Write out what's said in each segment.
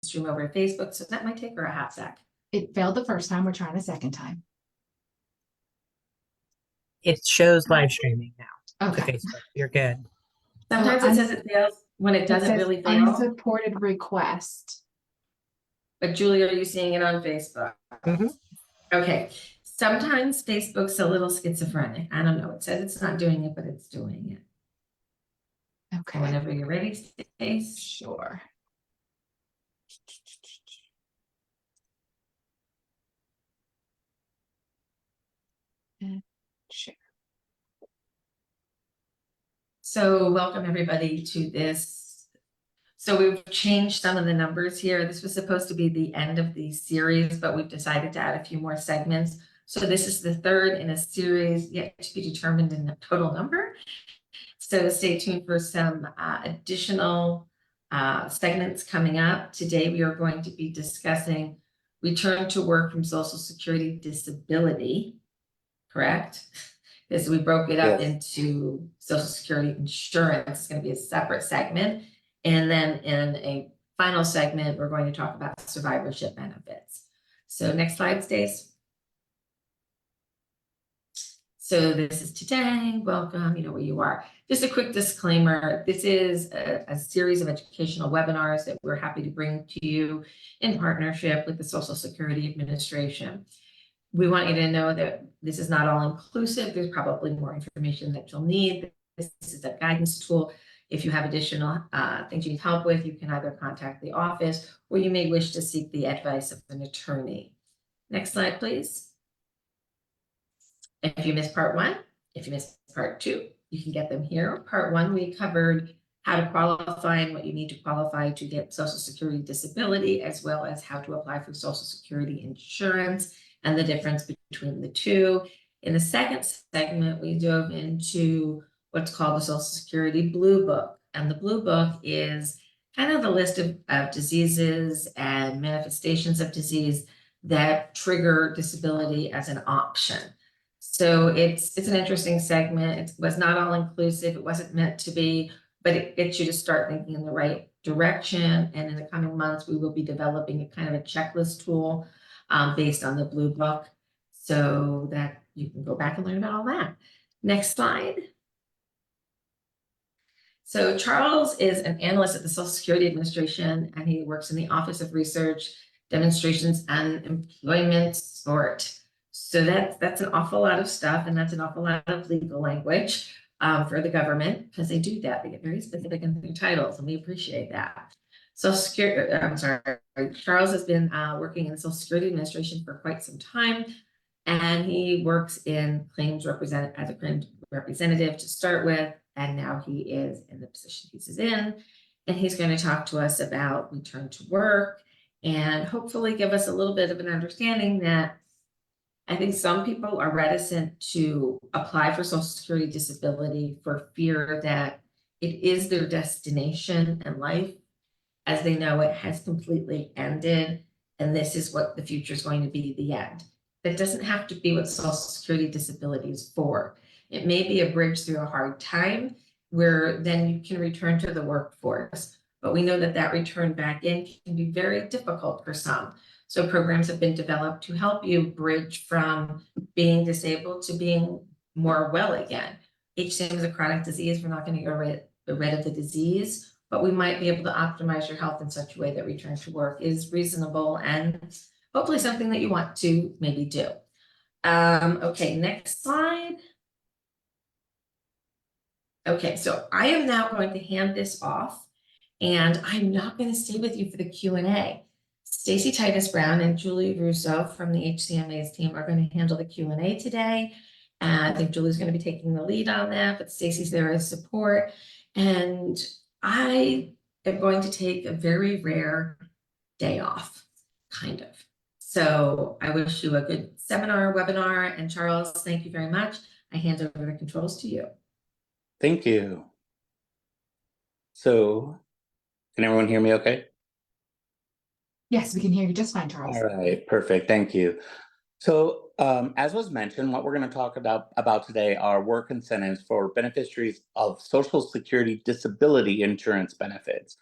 stream over to Facebook, so that might take her a hot sec. It failed the first time. We're trying a second time. It shows live streaming now to Okay. Facebook. You're good. Sometimes it says it fails when it doesn't really fail. Unsupported request. But Julie, are you seeing it on Facebook? Mhm. Okay. Sometimes Facebook's a little schizophrenic. I don't know. It says it's not doing it, but it's doing it. Okay. Whenever you're ready, Stace. Sure. And share. So welcome everybody to this. So we've changed some of the numbers here. This was supposed to be the end of the series, but we've decided to add a few more segments. So this is the third in a series yet to be determined in the total number. So stay tuned for some additional segments coming up. Today we are going to be discussing return to work from Social Security disability, correct? Because we broke it up into Social Security insurance. It's going to be a separate segment. And then in a final segment, we're going to talk about survivorship benefits. So next slide, Stace. So this is today. Welcome, you know where you are. Just a quick disclaimer. This is a series of educational webinars that we're happy to bring to you in partnership with the Social Security Administration. We want you to know that this is not all inclusive. There's probably more information that you'll need. This is a guidance tool. If you have additional things you need help with, you can either contact the office or you may wish to seek the advice of an attorney. Next slide, please. If you missed part one, if you missed part two, you can get them here. Part one, we covered how to qualify and what you need to qualify to get Social Security disability, as well as how to apply for Social Security insurance and the difference between the two. In the second segment, we dove into what's called the Social Security Blue Book. And the Blue Book is kind of the list of diseases and manifestations of disease that trigger disability as an option. So it's an interesting segment. It was not all inclusive. It wasn't meant to be, but it gets you to start thinking in the right direction. And in the coming months, we will be developing a kind of a checklist tool based on the Blue Book so that you can go back and learn about all that. Next slide. So Charles is an analyst at the Social Security Administration, and he works in the Office of Research, Demonstrations, and Employment Support. So that's an awful lot of stuff, and that's an awful lot of legal language for the government, because they do that. They get very specific in their titles, and we appreciate that. Social Security, I'm sorry, Charles has been working in the Social Security Administration for quite some time, and he works in claims as a claims representative to start with, and now he is in the position he's in, and he's going to talk to us about return to work and hopefully give us a little bit of an understanding that I think some people are reticent to apply for Social Security disability for fear that it is their destination in life, as they know it has completely ended, and this is what the future is going to be, the end. That doesn't have to be what Social Security disability is for. It may be a bridge through a hard time where then you can return to the workforce. But we know that that return back in can be very difficult for some. So programs have been developed to help you bridge from being disabled to being more well again. HCM is a chronic disease. We're not going to get rid of the disease, but we might be able to optimize your health in such a way that return to work is reasonable and hopefully something that you want to maybe do. Okay, next slide. Okay, so I am now going to hand this off, and I'm not going to stay with you for the Q&A. Stacy Titus Brown and Julie Russo from the HCMA's team are going to handle the Q&A today. I think Julie's going to be taking the lead on that, but Stacy's there as support. And I am going to take a very rare day off, kind of. So I wish you a good seminar, webinar, and Charles, thank you very much. I hand over the controls to you. Thank you. So, can everyone hear me okay? Yes, we can hear you just fine, Charles. All right, perfect. Thank you. So, as was mentioned, what we're going to talk about today are work incentives for beneficiaries of Social Security disability insurance benefits.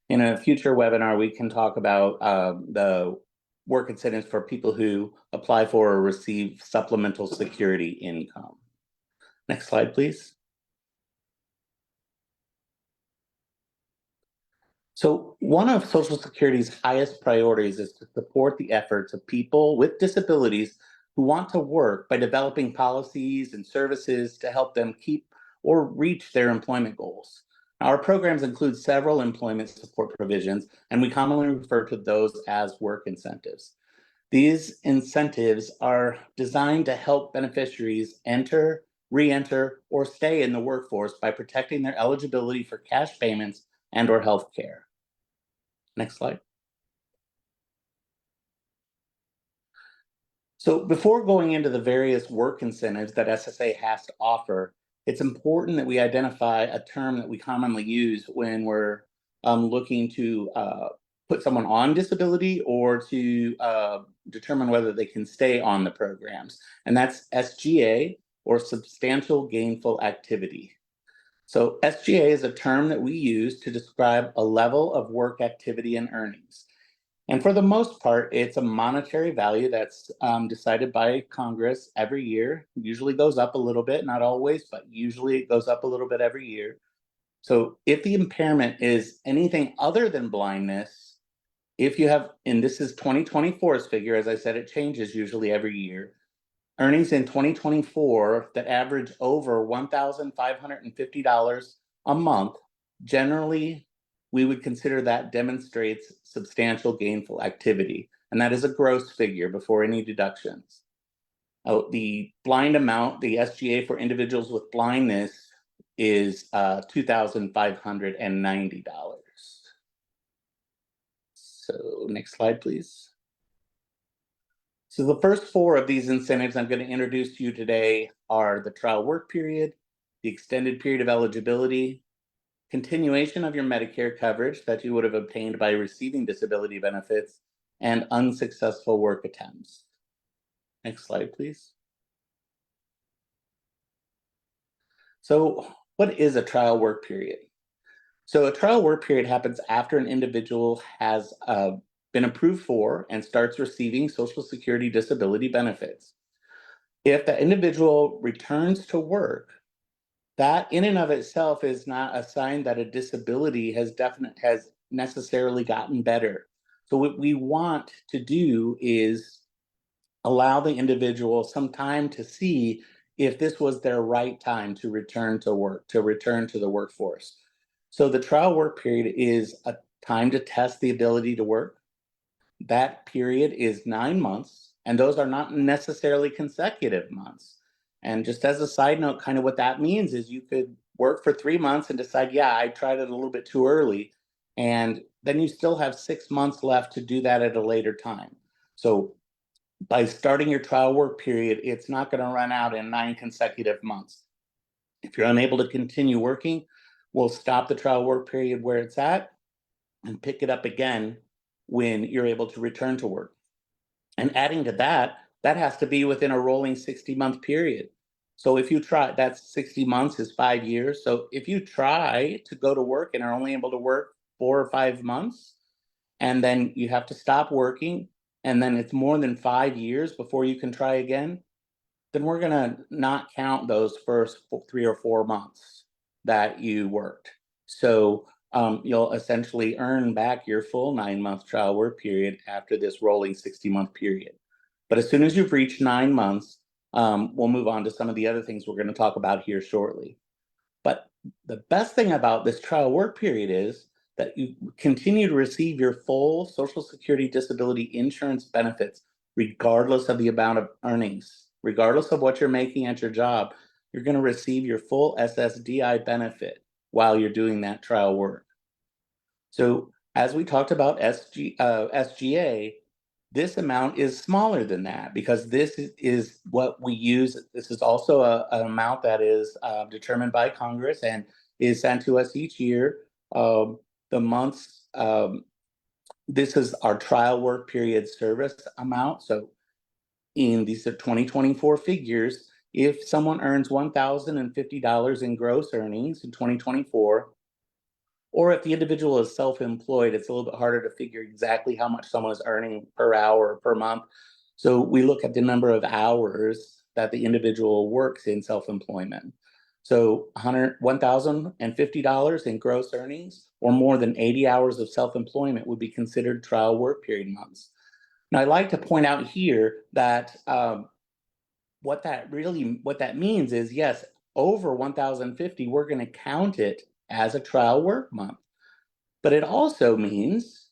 in a future webinar, we can talk about the work incentives for people who apply for or receive supplemental security income. Next slide, please. So one of Social Security's highest priorities is to support the efforts of people with disabilities who want to work by developing policies and services to help them keep or reach their employment goals. Our programs include several employment support provisions, and we commonly refer to those as work incentives. These incentives are designed to help beneficiaries enter, re-enter, or stay in the workforce by protecting their eligibility for cash payments and/or health care. Next slide. So before going into the various work incentives that SSA has to offer, it's important that we identify a term that we commonly use when we're looking to put someone on disability or to determine whether they can stay on the programs. And that's SGA, or substantial gainful activity. So SGA is a term that we use to describe a level of work activity and earnings. And for the most part, it's a monetary value that's decided by Congress every year. Usually goes up a little bit, not always, but usually it goes up a little bit every year. So if the impairment is anything other than blindness, if you have, and this is 2024's figure, as I said, it changes usually every year. Earnings in 2024 that average over $1,550 a month, generally, we would consider that demonstrates substantial gainful activity. And that is a gross figure before any deductions. The blind amount, the SGA for individuals with blindness, is $2,590. So next slide, please. So the first four of these incentives I'm going to introduce to you today are the trial work period, the extended period of eligibility, continuation of your Medicare coverage that you would have obtained by receiving disability benefits, and unsuccessful work attempts. Next slide, please. So what is a trial work period? So a trial work period happens after an individual has been approved for and starts receiving Social Security disability benefits. If the individual returns to work, that in and of itself is not a sign that a disability has necessarily gotten better. So what we want to do is allow the individual some time to see if this was their right time to return to work, to return to the workforce. So the trial work period is a time to test the ability to work. That period is 9 months, and those are not necessarily consecutive months. And just as a side note, kind of what that means is you could work for 3 months and decide, yeah, I tried it a little bit too early. And then you still have 6 months left to do that at a later time. So by starting your trial work period, it's not going to run out in 9 consecutive months. If you're unable to continue working, we'll stop the trial work period where it's at and pick it up again when you're able to return to work. And adding to that, that has to be within a rolling 60-month period. So if you try, that's 60 months is 5 years. So if you try to go to work and are only able to work 4 or 5 months, and then you have to stop working, and then it's more than 5 years before you can try again, then we're gonna not count those first 3 or 4 months that you worked. So you'll essentially earn back your full 9-month trial work period after this rolling 60-month period. But as soon as you've reached 9 months, we'll move on to some of the other things we're going to talk about here shortly. But the best thing about this trial work period is that you continue to receive your full Social Security disability insurance benefits, regardless of the amount of earnings, regardless of what you're making at your job. You're going to receive your full SSDI benefit while you're doing that trial work. So as we talked about SGA, this amount is smaller than that because this is what we use. This is also an amount that is determined by Congress and is sent to us each year. The months, this is our trial work period service amount. So in these are 2024 figures, if someone earns $1,050 in gross earnings in 2024, Or if the individual is self-employed, it's a little bit harder to figure exactly how much someone is earning per hour or per month. So we look at the number of hours that the individual works in self-employment. So $1,050 in gross earnings or more than 80 hours of self-employment would be considered trial work period months. Now, I'd like to point out here that what that means is, yes, over 1,050, we're going to count it as a trial work month. But it also means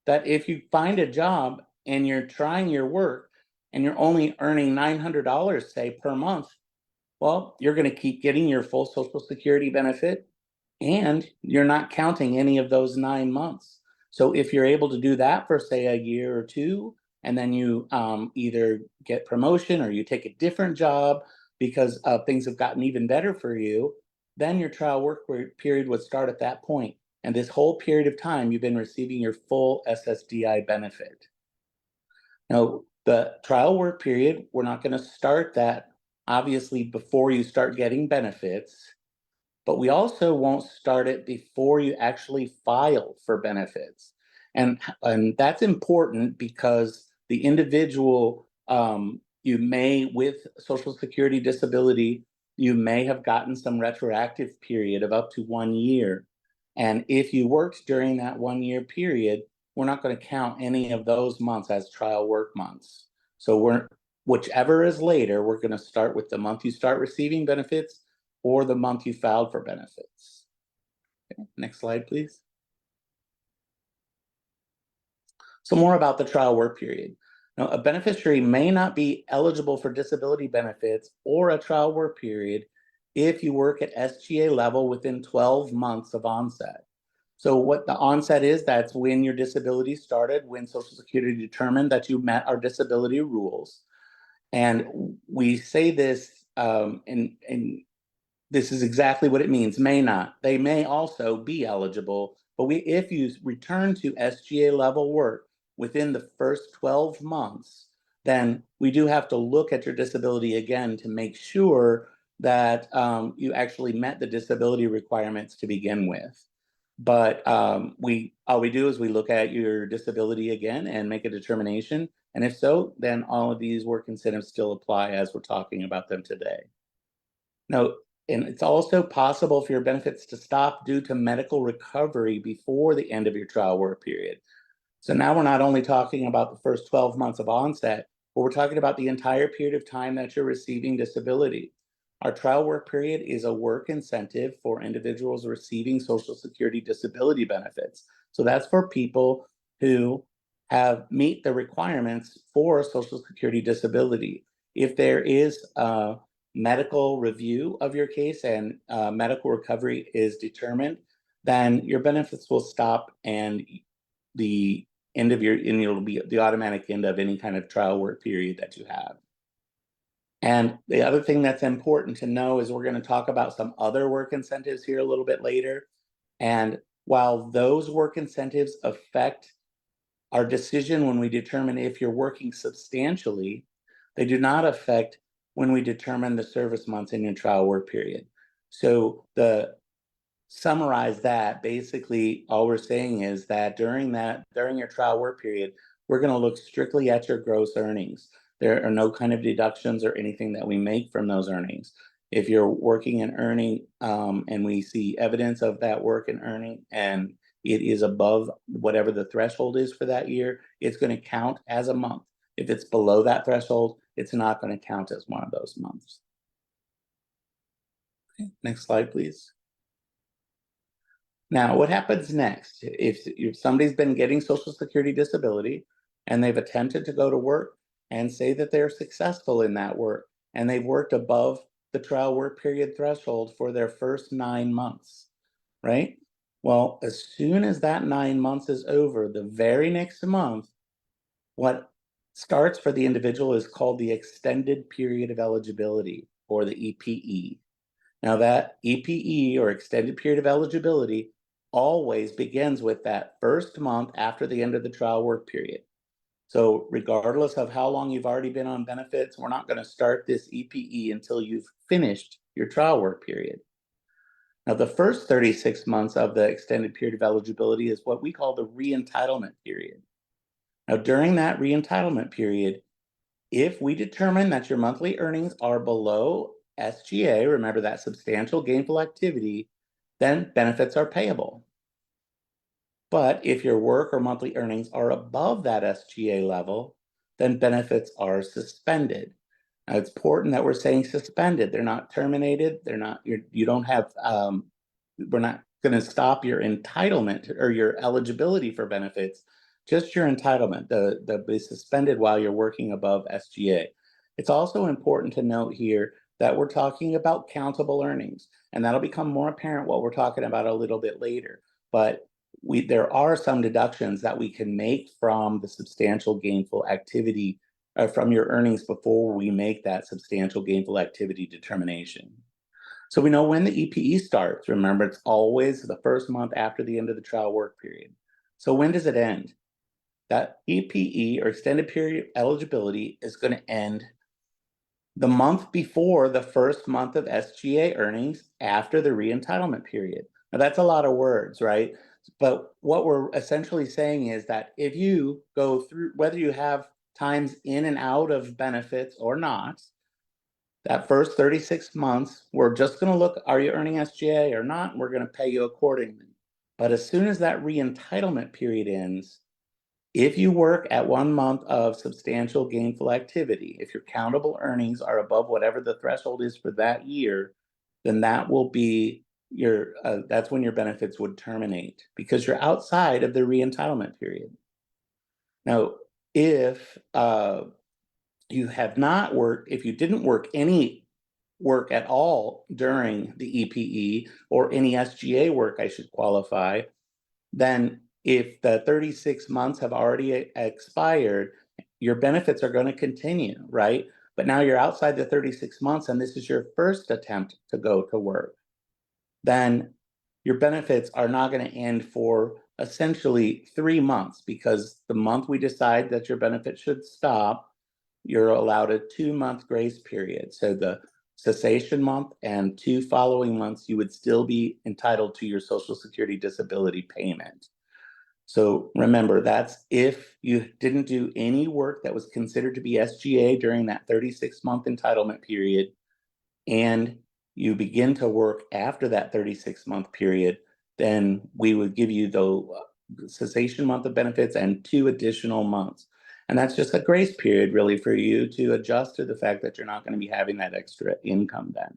that if you find a job and you're trying your work and you're only earning $900, say, per month, well, you're going to keep getting your full Social Security benefit and you're not counting any of those 9 months. So if you're able to do that for, say, a year or two, and then you either get promotion or you take a different job because things have gotten even better for you, then your trial work period would start at that point. And this whole period of time, you've been receiving your full SSDI benefit. Now, the trial work period, we're not going to start that obviously before you start getting benefits, but we also won't start it before you actually file for benefits. And that's important because the individual, you may, with Social Security disability, you may have gotten some retroactive period of up to 1 year. And if you worked during that 1 year period, we're not going to count any of those months as trial work months. So whichever is later, we're going to start with the month you start receiving benefits or the month you filed for benefits. Okay, next slide, please. So more about the trial work period. Now, a beneficiary may not be eligible for disability benefits or a trial work period if you work at SGA level within 12 months of onset. So what the onset is, that's when your disability started, when Social Security determined that you met our disability rules. And we say this, and this is exactly what it means, may not. They may also be eligible, but if you return to SGA level work within the first 12 months, then we do have to look at your disability again to make sure that you actually met the disability requirements to begin with. But all we do is we look at your disability again and make a determination. And if so, then all of these work incentives still apply as we're talking about them today. Now, and it's also possible for your benefits to stop due to medical recovery before the end of your trial work period. So now we're not only talking about the first 12 months of onset, but we're talking about the entire period of time that you're receiving disability. Our trial work period is a work incentive for individuals receiving Social Security disability benefits. So that's for people who meet the requirements for Social Security disability. If there is a medical review of your case and medical recovery is determined, then your benefits will stop and the end of and it'll be the automatic end of any kind of trial work period that you have. And the other thing that's important to know is we're going to talk about some other work incentives here a little bit later. And while those work incentives affect our decision when we determine if you're working substantially, they do not affect when we determine the service months in your trial work period. So summarize that, basically all we're saying is that during your trial work period, we're going to look strictly at your gross earnings. There are no kind of deductions or anything that we make from those earnings. If you're working and earning and we see evidence of that work and earning and it is above whatever the threshold is for that year, it's going to count as a month. If it's below that threshold, it's not going to count as one of those months. Okay, next slide, please. Now, what happens next? If somebody's been getting Social Security disability and they've attempted to go to work and say that they're successful in that work and they've worked above the trial work period threshold for their first 9 months, right? Well, as soon as that 9 months is over, the very next month, what starts for the individual is called the extended period of eligibility, or the EPE. Now that EPE, or extended period of eligibility, always begins with that first month after the end of the trial work period. So regardless of how long you've already been on benefits, we're not going to start this EPE until you've finished your trial work period. Now, the first 36 months of the extended period of eligibility is what we call the re-entitlement period. Now, during that re-entitlement period, if we determine that your monthly earnings are below SGA, remember that substantial gainful activity, then benefits are payable. But if your work or monthly earnings are above that SGA level, then benefits are suspended. Now, it's important that we're saying suspended. They're not terminated. They're not, you don't have, we're not going to stop your entitlement or your eligibility for benefits, just your entitlement. They'll be suspended while you're working above SGA. It's also important to note here that we're talking about countable earnings, and that'll become more apparent what we're talking about a little bit later. But there are some deductions that we can make from the substantial gainful activity from your earnings before we make that substantial gainful activity determination. So we know when the EPE starts. Remember, it's always the first month after the end of the trial work period. So when does it end? That EPE, or extended period eligibility, is going to end the month before the first month of SGA earnings after the re-entitlement period. Now, that's a lot of words, right? But what we're essentially saying is that if you go through, whether you have times in and out of benefits or not, that first 36 months, we're just going to look, are you earning SGA or not? We're going to pay you accordingly. But as soon as that re-entitlement period ends, if you work at 1 month of substantial gainful activity, if your countable earnings are above whatever the threshold is for that year, then that will be your, that's when your benefits would terminate because you're outside of the re-entitlement period. Now, if you have not worked, if you didn't work any work at all during the EPE or any SGA work, I should qualify, then if the 36 months have already expired, your benefits are going to continue, right? But now you're outside the 36 months and this is your first attempt to go to work. Then your benefits are not going to end for essentially 3 months because the month we decide that your benefit should stop, you're allowed a 2-month grace period. So the cessation month and 2 following months, you would still be entitled to your Social Security disability payment. So remember, that's if you didn't do any work that was considered to be SGA during that 36-month entitlement period, and you begin to work after that 36-month period, then we would give you the cessation month of benefits and 2 additional months. And that's just a grace period really for you to adjust to the fact that you're not going to be having that extra income then.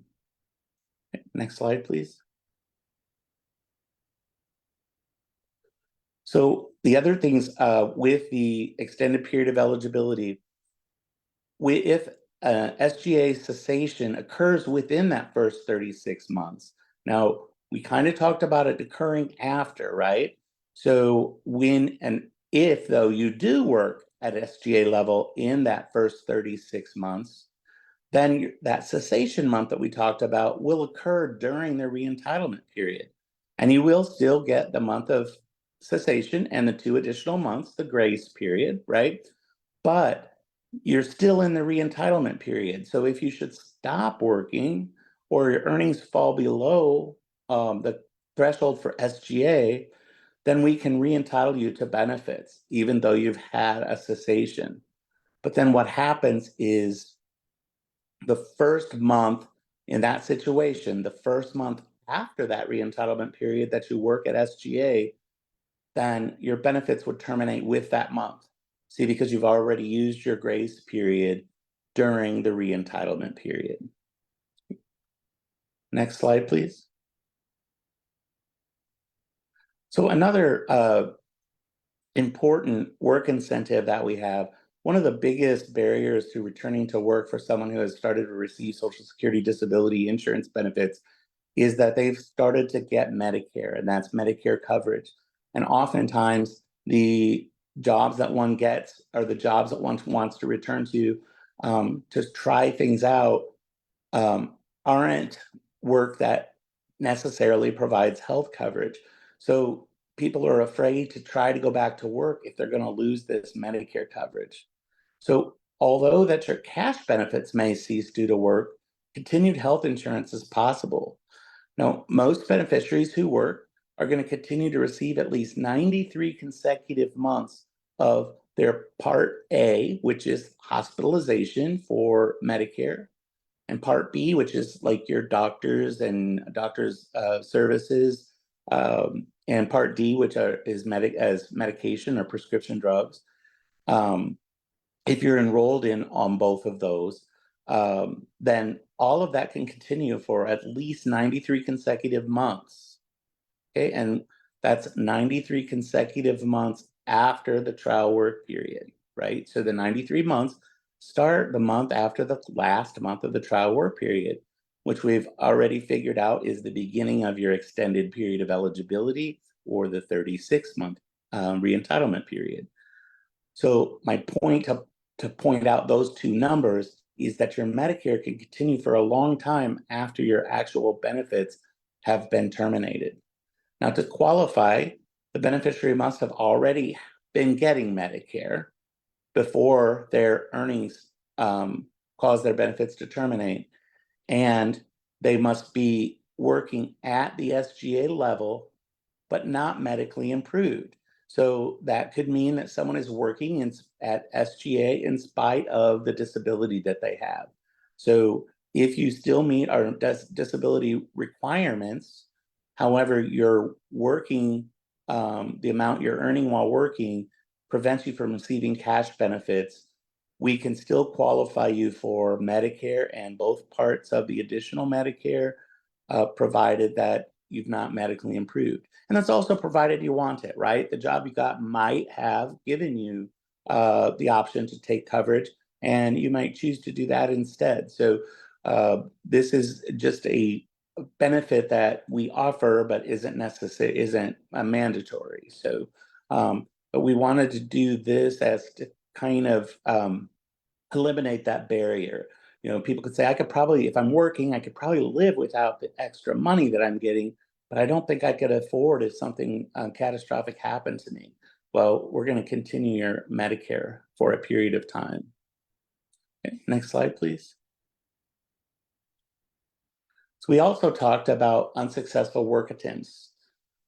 Okay, next slide, please. So the other things with the extended period of eligibility, if SGA cessation occurs within that first 36 months. Now, we kind of talked about it occurring after, right? So when and if, though, you do work at SGA level in that first 36 months, then that cessation month that we talked about will occur during the re-entitlement period. And you will still get the month of cessation and the 2 additional months, the grace period, right? But you're still in the re-entitlement period. So if you should stop working or your earnings fall below the threshold for SGA, then we can re-entitle you to benefits, even though you've had a cessation. But then what happens is the first month in that situation, the first month after that re-entitlement period that you work at SGA, then your benefits would terminate with that month. See, because you've already used your grace period during the re-entitlement period. Next slide, please. So another important work incentive that we have, one of the biggest barriers to returning to work for someone who has started to receive Social Security disability insurance benefits is that they've started to get Medicare, and that's Medicare coverage. And oftentimes the jobs that one gets are the jobs that one wants to return to try things out aren't work that necessarily provides health coverage. So people are afraid to try to go back to work if they're going to lose this Medicare coverage. So although that your cash benefits may cease due to work, continued health insurance is possible. Now, most beneficiaries who work are going to continue to receive at least 93 consecutive months of their Part A, which is hospitalization for Medicare, and Part B, which is like your doctors and doctors' services, and Part D, which is medication or prescription drugs. If you're enrolled in on both of those, then all of that can continue for at least 93 consecutive months. Okay, and that's 93 consecutive months after the trial work period, right? So the 93 months start the month after the last month of the trial work period, which we've already figured out is the beginning of your extended period of eligibility or the 36-month re-entitlement period. So my point to point out those two numbers is that your Medicare can continue for a long time after your actual benefits have been terminated. Now, to qualify, the beneficiary must have already been getting Medicare before their earnings cause their benefits to terminate, and they must be working at the SGA level, but not medically improved. So that could mean that someone is working at SGA in spite of the disability that they have. So if you still meet our disability requirements, however, you're working, the amount you're earning while working prevents you from receiving cash benefits, we can still qualify you for Medicare and both parts of the additional Medicare, provided that you've not medically improved. And that's also provided you want it, right? The job you got might have given you the option to take coverage, and you might choose to do that instead. So this is just a benefit that we offer, but isn't necessary, isn't mandatory. So, but we wanted to do this as to kind of eliminate that barrier. You know, people could say, I could probably, if I'm working, I could probably live without the extra money that I'm getting, but I don't think I could afford if something catastrophic happened to me. Well, we're going to continue your Medicare for a period of time. Okay, next slide, please. So we also talked about unsuccessful work attempts.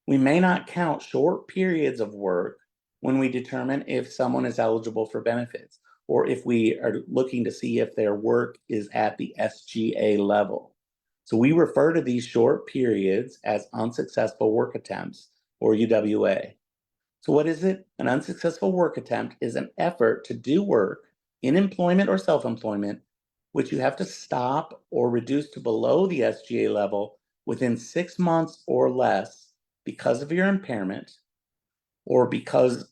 We may not count short periods of work when we determine if someone is eligible for benefits, or if we are looking to see if their work is at the SGA level. So we refer to these short periods as unsuccessful work attempts, or UWA. So what is it? An unsuccessful work attempt is an effort to do work in employment or self-employment, which you have to stop or reduce to below the SGA level within 6 months or less because of your impairment, or because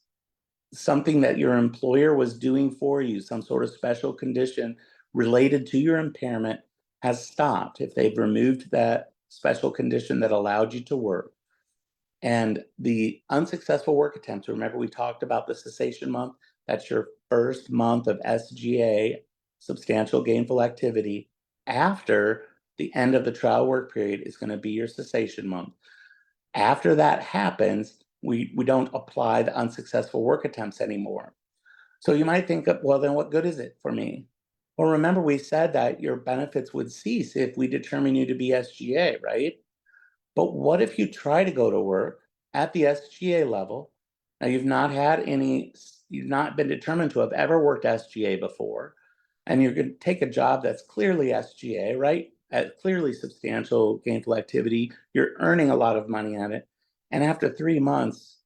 something that your employer was doing for you, some sort of special condition related to your impairment, has stopped. If they've removed that special condition that allowed you to work. And the unsuccessful work attempts, remember we talked about the cessation month, that's your first month of SGA, substantial gainful activity. After the end of the trial work period is going to be your cessation month. After that happens, we don't apply the unsuccessful work attempts anymore. So you might think, well, then what good is it for me? Well, remember we said that your benefits would cease if we determine you to be SGA, right? But what if you try to go to work at the SGA level? Now you've not been determined to have ever worked SGA before, and you're going to take a job that's clearly SGA, right? At clearly substantial gainful activity, you're earning a lot of money at it. And after 3 months,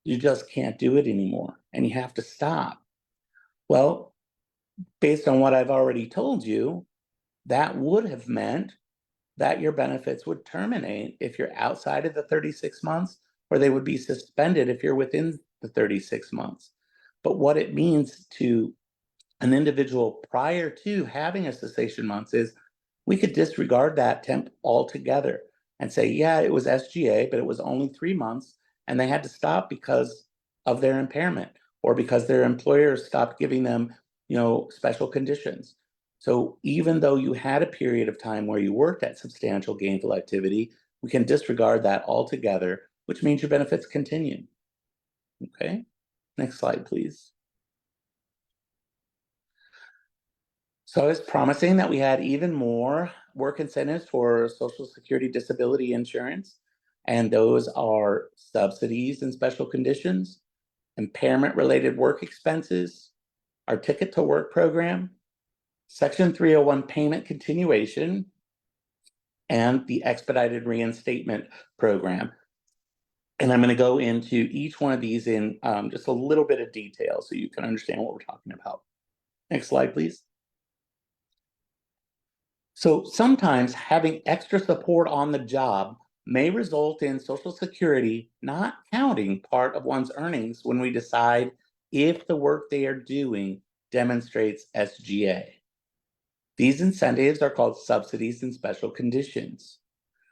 you just can't do it anymore and you have to stop. Well, based on what I've already told you, that would have meant that your benefits would terminate if you're outside of the 36 months, or they would be suspended if you're within the 36 months. But what it means to an individual prior to having a cessation month is we could disregard that temp altogether and say, yeah, it was SGA, but it was only 3 months, and they had to stop because of their impairment or because their employers stopped giving them, special conditions. So even though you had a period of time where you worked at substantial gainful activity, we can disregard that altogether, which means your benefits continue. Okay, next slide, please. So I was promising that we had even more work incentives for Social Security disability insurance, and those are subsidies and special conditions, impairment-related work expenses, our Ticket to Work program, Section 301 payment continuation, and the expedited reinstatement program. And I'm going to go into each one of these in just a little bit of detail so you can understand what we're talking about. Next slide, please. So sometimes having extra support on the job may result in Social Security not counting part of one's earnings when we decide if the work they are doing demonstrates SGA. These incentives are called subsidies and special conditions.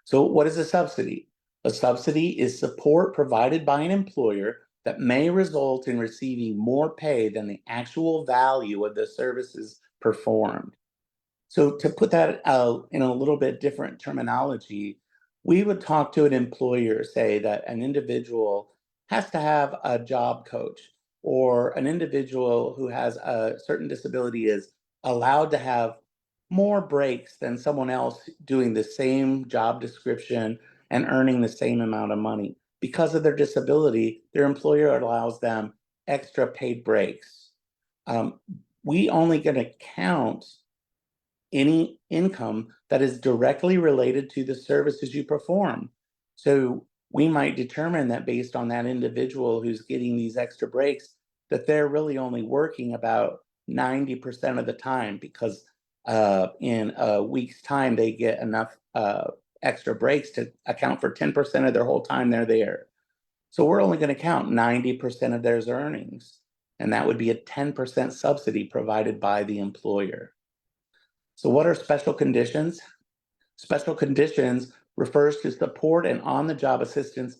So what is a subsidy? A subsidy is support provided by an employer that may result in receiving more pay than the actual value of the services performed. So to put that out in a little bit different terminology, we would talk to an employer, say that an individual has to have a job coach, or an individual who has a certain disability is allowed to have more breaks than someone else doing the same job description and earning the same amount of money. Because of their disability, their employer allows them extra paid breaks. We only going to count any income that is directly related to the services you perform. So we might determine that based on that individual who's getting these extra breaks, that they're really only working about 90% of the time, because in a week's time, they get enough extra breaks to account for 10% of their whole time they're there. So we're only going to count 90% of their earnings, and that would be a 10% subsidy provided by the employer. So what are special conditions? Special conditions refers to support and on-the-job assistance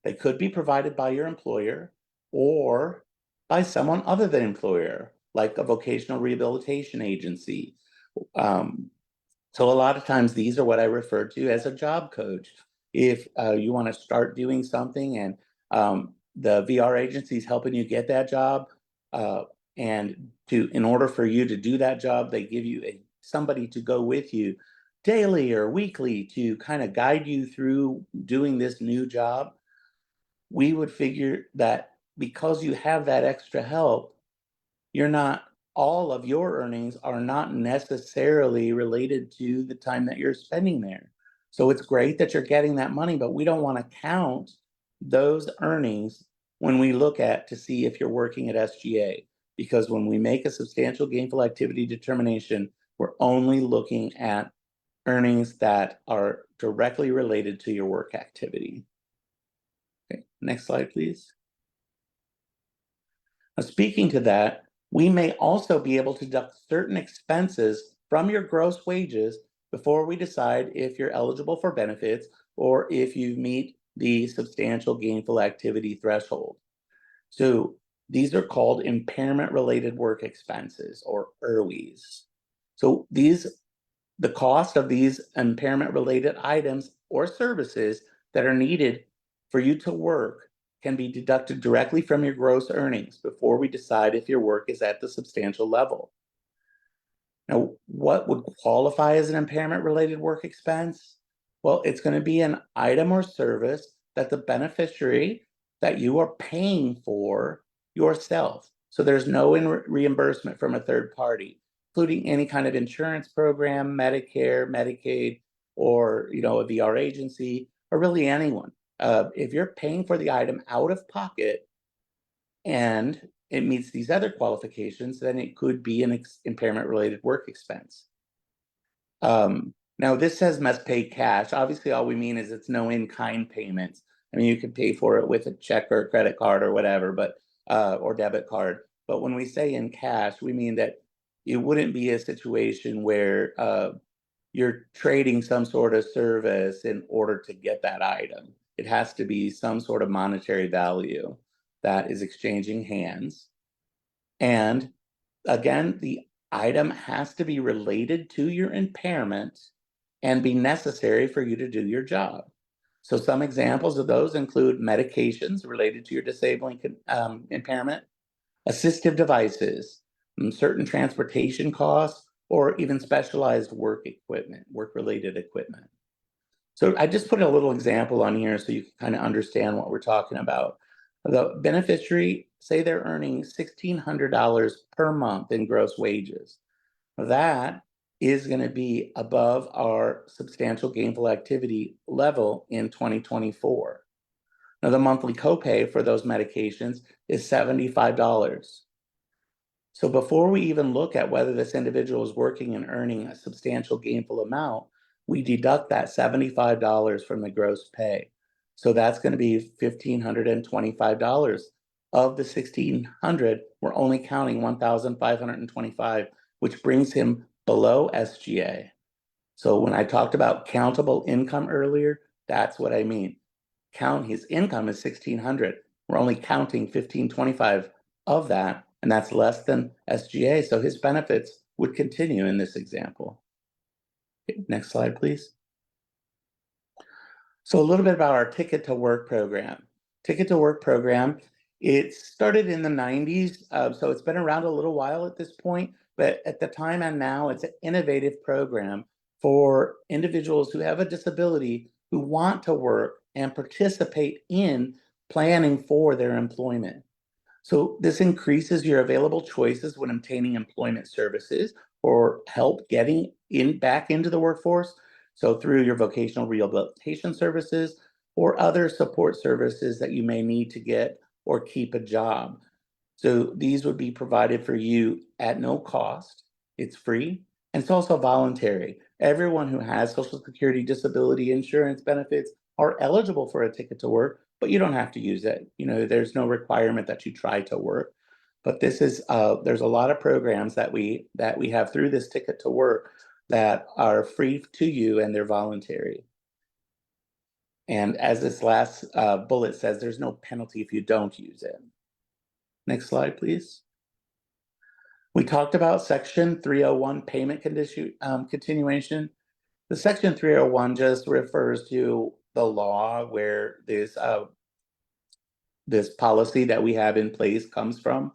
that could be provided by your employer or by someone other than employer, like a vocational rehabilitation agency. So a lot of times these are what I refer to as a job coach. If you want to start doing something and the VR agency is helping you get that job, and in order for you to do that job, they give you somebody to go with you daily or weekly to kind of guide you through doing this new job. We would figure that because you have that extra help, all of your earnings are not necessarily related to the time that you're spending there. So it's great that you're getting that money, but we don't want to count those earnings when we look to see if you're working at SGA, because when we make a substantial gainful activity determination, we're only looking at earnings that are directly related to your work activity. Okay, next slide, please. Now, speaking to that, we may also be able to deduct certain expenses from your gross wages before we decide if you're eligible for benefits or if you meet the substantial gainful activity threshold. So these are called impairment-related work expenses, or IRWEs. So the cost of these impairment-related items or services that are needed for you to work can be deducted directly from your gross earnings before we decide if your work is at the substantial level. Now, what would qualify as an impairment-related work expense? Well, it's going to be an item or service that the beneficiary that you are paying for yourself. So there's no reimbursement from a third party, including any kind of insurance program, Medicare, Medicaid, or a VR agency, or really anyone. If you're paying for the item out of pocket and it meets these other qualifications, then it could be an impairment-related work expense. Now, this says must pay cash. Obviously, all we mean is it's no in-kind payments. I mean, you could pay for it with a check or a credit card or whatever, but or debit card. But when we say in cash, we mean that it wouldn't be a situation where you're trading some sort of service in order to get that item. It has to be some sort of monetary value that is exchanging hands. And again, the item has to be related to your impairment and be necessary for you to do your job. So some examples of those include medications related to your disabling impairment, assistive devices, certain transportation costs, or even specialized work-related equipment. So I just put a little example on here so you can kind of understand what we're talking about. The beneficiary, say they're earning $1,600 per month in gross wages. That is going to be above our substantial gainful activity level in 2024. Now, the monthly copay for those medications is $75. So before we even look at whether this individual is working and earning a substantial gainful amount, we deduct that $75 from the gross pay. So that's going to be $1,525. Of the $1,600, we're only counting $1,525, which brings him below SGA. So when I talked about countable income earlier, that's what I mean. His income is $1,600. We're only counting $1,525 of that, and that's less than SGA. So his benefits would continue in this example. Okay, next slide, please. So a little bit about our Ticket to Work program. Ticket to Work program, it started in the 90s, so it's been around a little while at this point, but at the time and now, it's an innovative program for individuals who have a disability who want to work and participate in planning for their employment. So this increases your available choices when obtaining employment services or help getting back into the workforce. So through your vocational rehabilitation services or other support services that you may need to get or keep a job. So these would be provided for you at no cost. It's free and it's also voluntary. Everyone who has Social Security disability insurance benefits are eligible for a Ticket to Work, but you don't have to use it. You know, there's no requirement that you try to work. But this is there's a lot of programs that we have through this Ticket to Work that are free to you and they're voluntary. And as this last bullet says, there's no penalty if you don't use it. Next slide, please. We talked about Section 301 payment condition continuation. The Section 301 just refers to the law where this policy that we have in place comes from.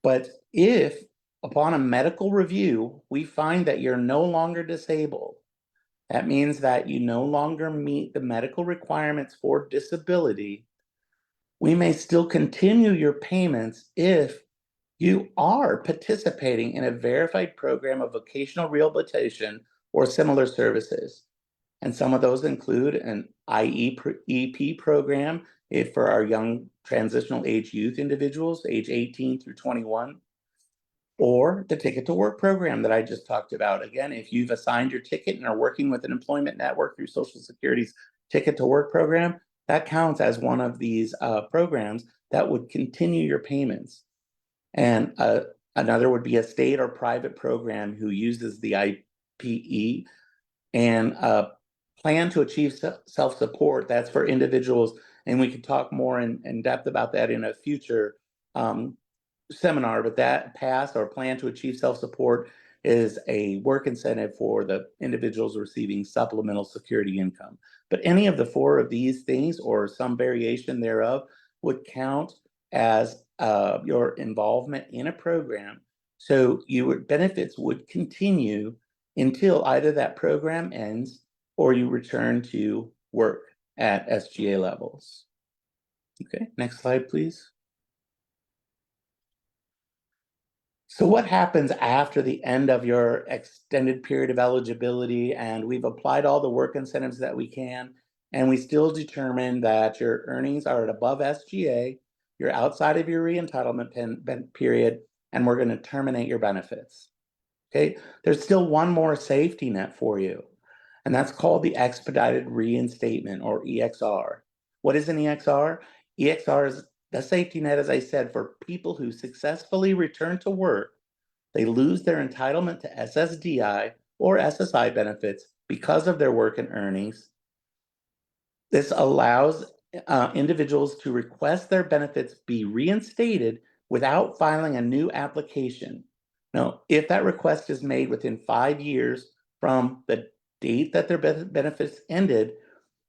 But if upon a medical review, we find that you're no longer disabled, that means that you no longer meet the medical requirements for disability, we may still continue your payments if you are participating in a verified program of vocational rehabilitation or similar services. And some of those include an IEP program for our young transitional age youth individuals, age 18 through 21, or the Ticket to Work program that I just talked about. Again, if you've assigned your ticket and are working with an employment network through Social Security's Ticket to Work program, that counts as one of these programs that would continue your payments. And another would be a state or private program who uses the IPE and plan to achieve self-support. That's for individuals, and we could talk more in depth about that in a future seminar, but that pass or plan to achieve self-support is a work incentive for the individuals receiving supplemental security income. But any of the four of these things or some variation thereof would count as your involvement in a program. So your benefits would continue until either that program ends or you return to work at SGA levels. Okay, next slide, please. So what happens after the end of your extended period of eligibility and we've applied all the work incentives that we can, and we still determine that your earnings are at above SGA, you're outside of your re-entitlement period, and we're going to terminate your benefits. Okay, there's still one more safety net for you, and that's called the expedited reinstatement, or EXR. What is an EXR? EXR is the safety net, as I said, for people who successfully return to work. They lose their entitlement to SSDI or SSI benefits because of their work and earnings. This allows individuals to request their benefits be reinstated without filing a new application. Now, if that request is made within 5 years from the date that their benefits ended,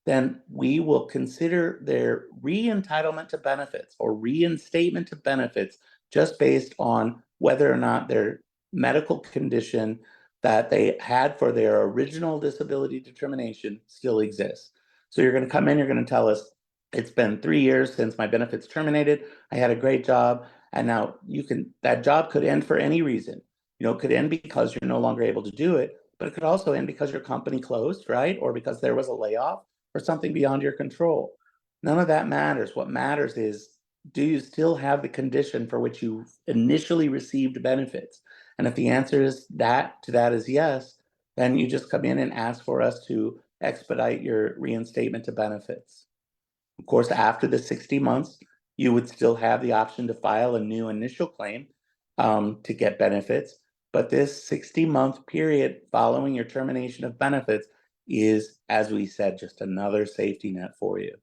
then we will consider their re-entitlement to benefits or reinstatement to benefits just based on whether or not their medical condition that they had for their original disability determination still exists. So you're going to come in, you're going to tell us, it's been 3 years since my benefits terminated. I had a great job. And now that job could end for any reason. It could end because you're no longer able to do it, but it could also end because your company closed, right? Or because there was a layoff or something beyond your control. None of that matters. What matters is, do you still have the condition for which you initially received benefits? And if the answer is that is yes, then you just come in and ask for us to expedite your reinstatement to benefits. Of course, after the 60 months, you would still have the option to file a new initial claim to get benefits. But this 60-month period following your termination of benefits is, as we said, just another safety net for you.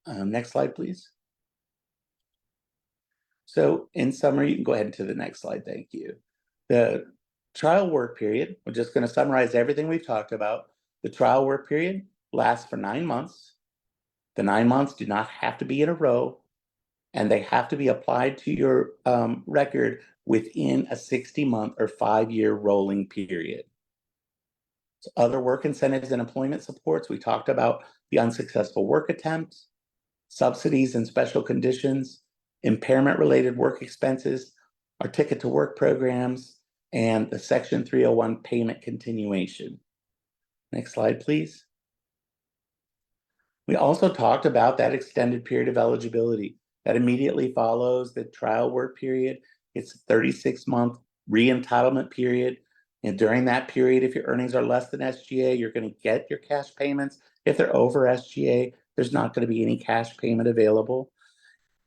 Next slide, please. So in summary, you can go ahead to the next slide. Thank you. The trial work period, we're just going to summarize everything we've talked about. The trial work period lasts for 9 months. The 9 months do not have to be in a row, and they have to be applied to your record within a 60-month or 5-year rolling period. So other work incentives and employment supports, we talked about the unsuccessful work attempts, subsidies and special conditions, impairment-related work expenses, our ticket to work programs, and the Section 301 payment continuation. Next slide, please. We also talked about that extended period of eligibility that immediately follows the trial work period. It's a 36-month re-entitlement period. And during that period, if your earnings are less than SGA, you're going to get your cash payments. If they're over SGA, there's not going to be any cash payment available.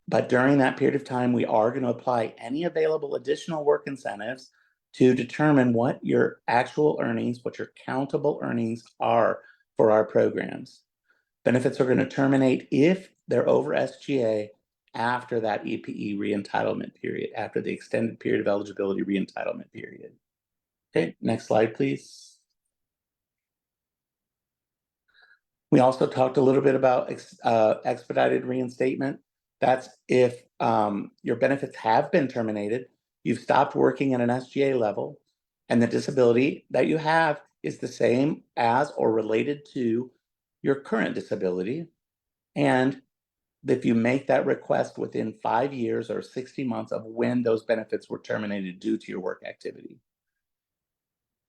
But during that period of time, we are going to apply any available additional work incentives to determine what your actual earnings, what your countable earnings are for our programs. Benefits are going to terminate if they're over SGA after that EPE re-entitlement period, after the extended period of eligibility re-entitlement period. Okay, next slide, please. We also talked a little bit about expedited reinstatement. That's if your benefits have been terminated, you've stopped working at an SGA level, and the disability that you have is the same as or related to your current disability. And if you make that request within 5 years or 60 months of when those benefits were terminated due to your work activity.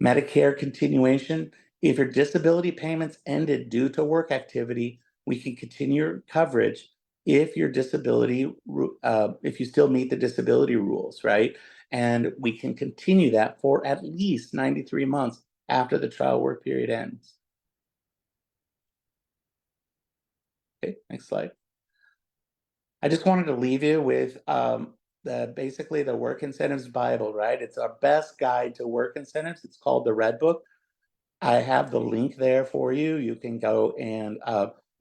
Medicare continuation, if your disability payments ended due to work activity, we can continue your coverage if your disability, if you still meet the disability rules, right? And we can continue that for at least 93 months after the trial work period ends. Okay, next slide. I just wanted to leave you with basically the Work Incentives Bible, right? It's our best guide to work incentives. It's called the Red Book. I have the link there for you. You can go and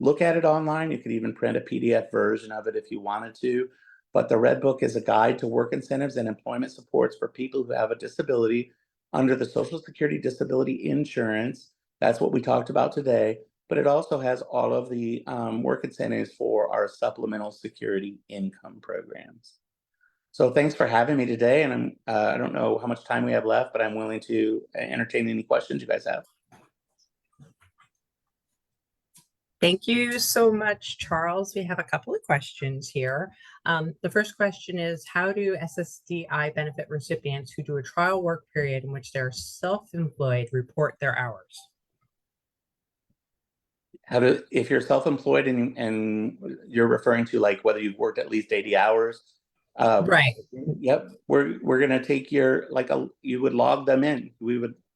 look at it online. You could even print a PDF version of it if you wanted to. But the Red Book is a guide to work incentives and employment supports for people who have a disability under the Social Security Disability Insurance. That's what we talked about today. But it also has all of the work incentives for our supplemental security income programs. So thanks for having me today. And I don't know how much time we have left, but I'm willing to entertain any questions you guys have. Thank you so much, Charles. We have a couple of questions here. The first question is, how do SSDI benefit recipients who do a trial work period in which they're self-employed report their hours? If you're self-employed and you're referring to like whether you've worked at least 80 hours, right? Yep, we're going to take your you would log them in.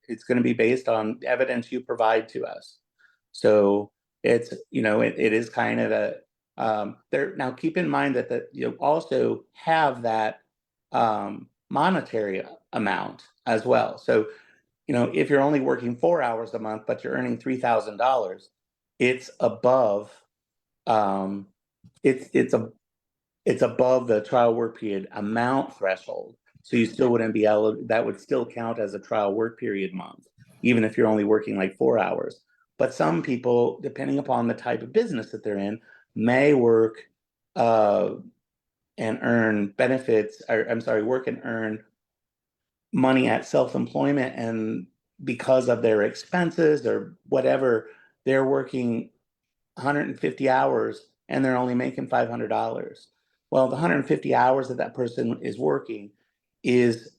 It's going to be based on evidence you provide to us. So it's it is kind of a there. Now keep in mind that you also have that monetary amount as well. So if you're only working 4 hours a month but you're earning $3,000, it's above it's above the trial work period amount threshold. So you still wouldn't be eligible. That would still count as a trial work period month, even if you're only working like 4 hours. But some people, depending upon the type of business that they're in, may work and earn benefits, or I'm sorry, work and earn money at self-employment, and because of their expenses or whatever, they're working 150 hours and they're only making $500. Well, the 150 hours that that person is working is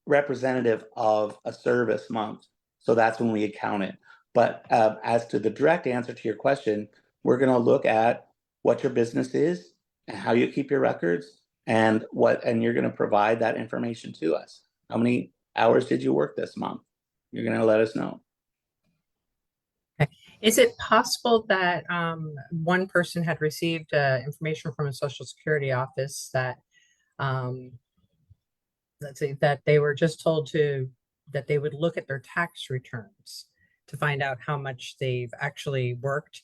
representative of a service month. So that's when we account it. But as to the direct answer to your question, we're going to look at what your business is and how you keep your records, and you're going to provide that information to us. How many hours did you work this month? You're going to let us know. Is it possible that one person had received information from a Social Security office that, let's say, that they were just told that they would look at their tax returns to find out how much they've actually worked?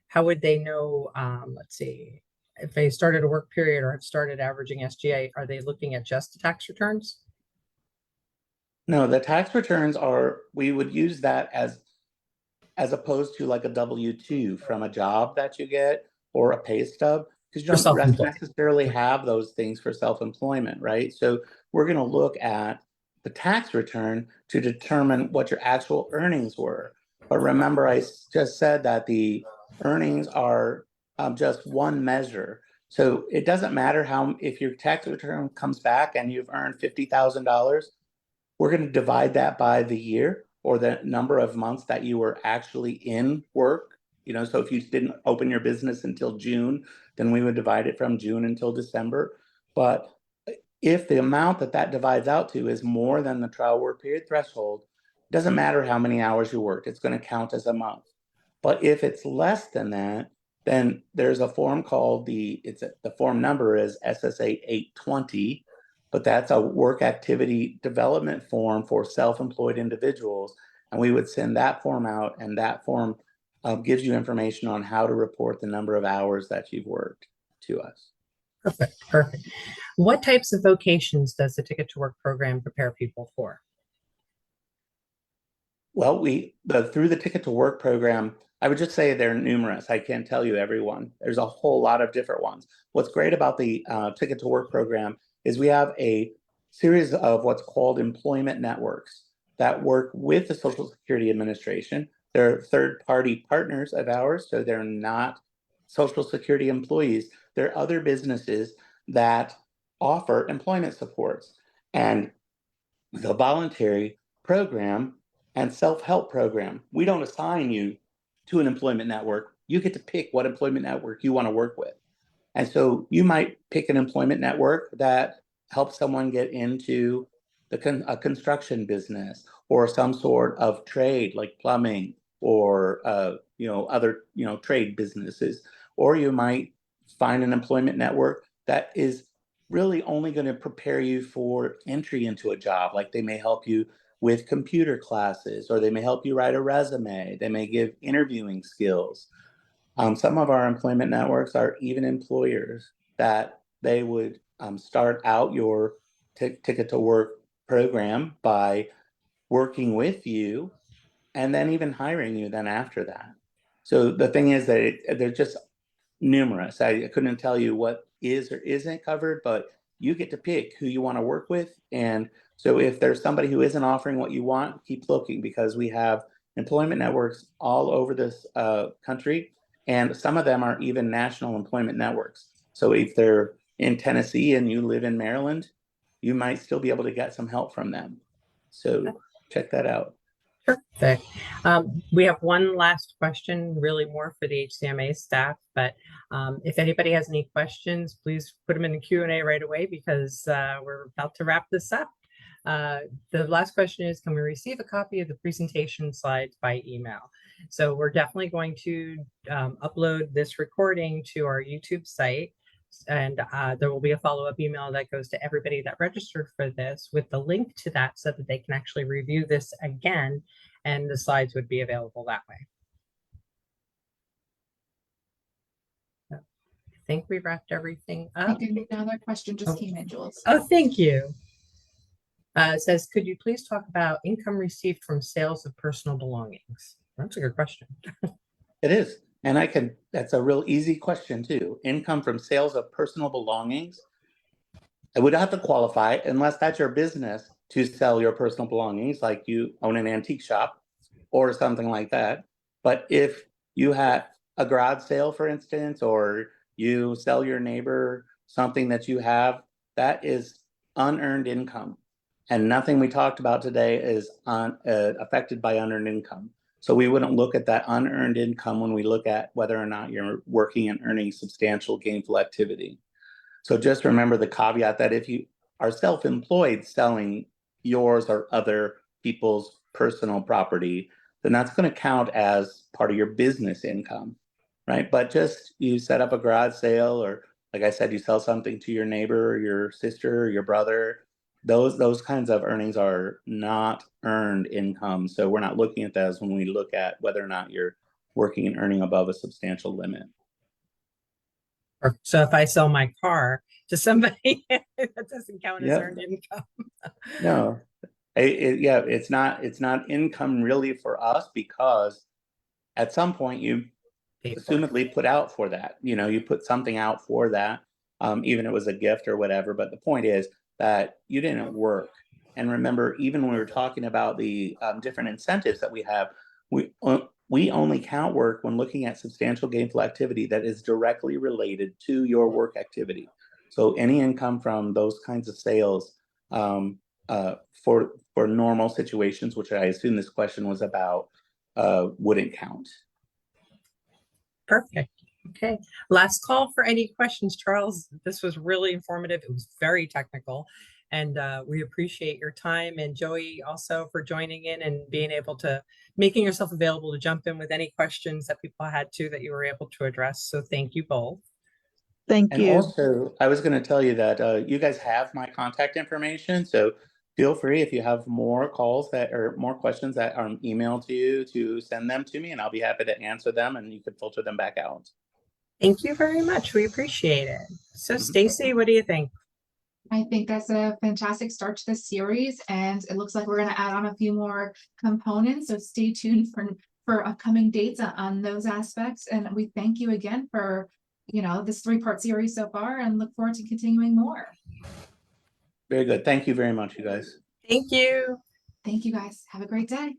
How would they know, let's see, if they started a work period or have started averaging SGA, are they looking at just the tax returns? No, the tax returns we would use that as opposed to like a W-2 from a job that you get or a pay stub, because you For don't self-employed. necessarily have those things for self-employment, right? So we're going to look at the tax return to determine what your actual earnings were. But remember, I just said that the earnings are just one measure. So it doesn't matter if your tax return comes back and you've earned $50,000, we're going to divide that by the year or the number of months that you were actually in work. So if you didn't open your business until June, then we would divide it from June until December. But if the amount that divides out to is more than the trial work period threshold, it doesn't matter how many hours you worked, it's going to count as a month. But if it's less than that, then there's a form called the form number is SSA 820, but that's a work activity development form for self-employed individuals. And we would send that form out, and that form gives you information on how to report the number of hours that you've worked to us. Perfect, perfect. What types of vocations does the Ticket to Work program prepare people for? Well, through the Ticket to Work program, I would just say they're numerous. I can't tell you every one. There's a whole lot of different ones. What's great about the Ticket to Work program is we have a series of what's called employment networks that work with the Social Security Administration. They're third-party partners of ours, so they're not Social Security employees. They're other businesses that offer employment supports. And the voluntary program and self-help program, we don't assign you to an employment network. You get to pick what employment network you want to work with. And so you might pick an employment network that helps someone get into a construction business or some sort of trade like plumbing or other trade businesses. Or you might find an employment network that is really only going to prepare you for entry into a job. Like they may help you with computer classes, or they may help you write a resume. They may give interviewing skills. Some of our employment networks are even employers that they would start out your Ticket to Work program by working with you and then even hiring you then after that. So the thing is that they're just numerous. I couldn't tell you what is or isn't covered, but you get to pick who you want to work with. And so if there's somebody who isn't offering what you want, keep looking, because we have employment networks all over this country. And some of them are even national employment networks. So if they're in Tennessee and you live in Maryland, you might still be able to get some help from them. So check that out. Perfect. We have one last question, really more for the HCMA staff, but if anybody has any questions, please put them in the Q&A right away, because we're about to wrap this up. The last question is, can we receive a copy of the presentation slides by email? So we're definitely going to upload this recording to our YouTube site. And there will be a follow-up email that goes to everybody that registered for this with the link to that, so that they can actually review this again, and the slides would be available that way. I think we wrapped everything I up. think another question just came in, Jules. Oh, thank you. It says, could you please talk about income received from sales of personal belongings? That's a good question. It is. And that's a real easy question too. Income from sales of personal belongings. I would have to qualify, unless that's your business, to sell your personal belongings, like you own an antique shop or something like that. But if you had a garage sale, for instance, or you sell your neighbor something that you have, that is unearned income. And nothing we talked about today is affected by unearned income. So we wouldn't look at that unearned income when we look at whether or not you're working and earning substantial gainful activity. So just remember the caveat that if you are self-employed selling yours or other people's personal property, then that's going to count as part of your business income, right? But just you set up a garage sale, or like I said, you sell something to your neighbor, or your sister, or your brother, those kinds of earnings are not earned income. So we're not looking at those when we look at whether or not you're working and earning above a substantial limit. So if I sell my car to somebody, that doesn't count as Yep. earned income. No, yeah, it's not income really for us, because at some point you Pay for it. assumedly put out for that. You put something out for that, even if it was a gift or whatever. But the point is that you didn't work. And remember, even when we were talking about the different incentives that we have, we only count work when looking at substantial gainful activity that is directly related to your work activity. So any income from those kinds of sales for normal situations, which I assume this question was about, wouldn't count. Perfect. Okay. Last call for any questions, Charles. This was really informative. It was very technical, and we appreciate your time. And Joey also for joining in and being able to making yourself available to jump in with any questions that people had to that you were able to address. So thank you both. Thank And you. also, I was going to tell you that you guys have my contact information, so feel free if you have more calls that or more questions that are emailed to you to send them to me, and I'll be happy to answer them, and you can filter them back out. Thank you very much. We appreciate it. So Mhm. Stacy, what do you think? I think that's a fantastic start to this series, and it looks like we're gonna add on a few more components, so stay tuned for upcoming dates on those aspects. And we thank you again for, this 3-part series so far, and look forward to continuing more. Very good. Thank you very much, you guys. Thank you. Thank you, guys. Have a great day.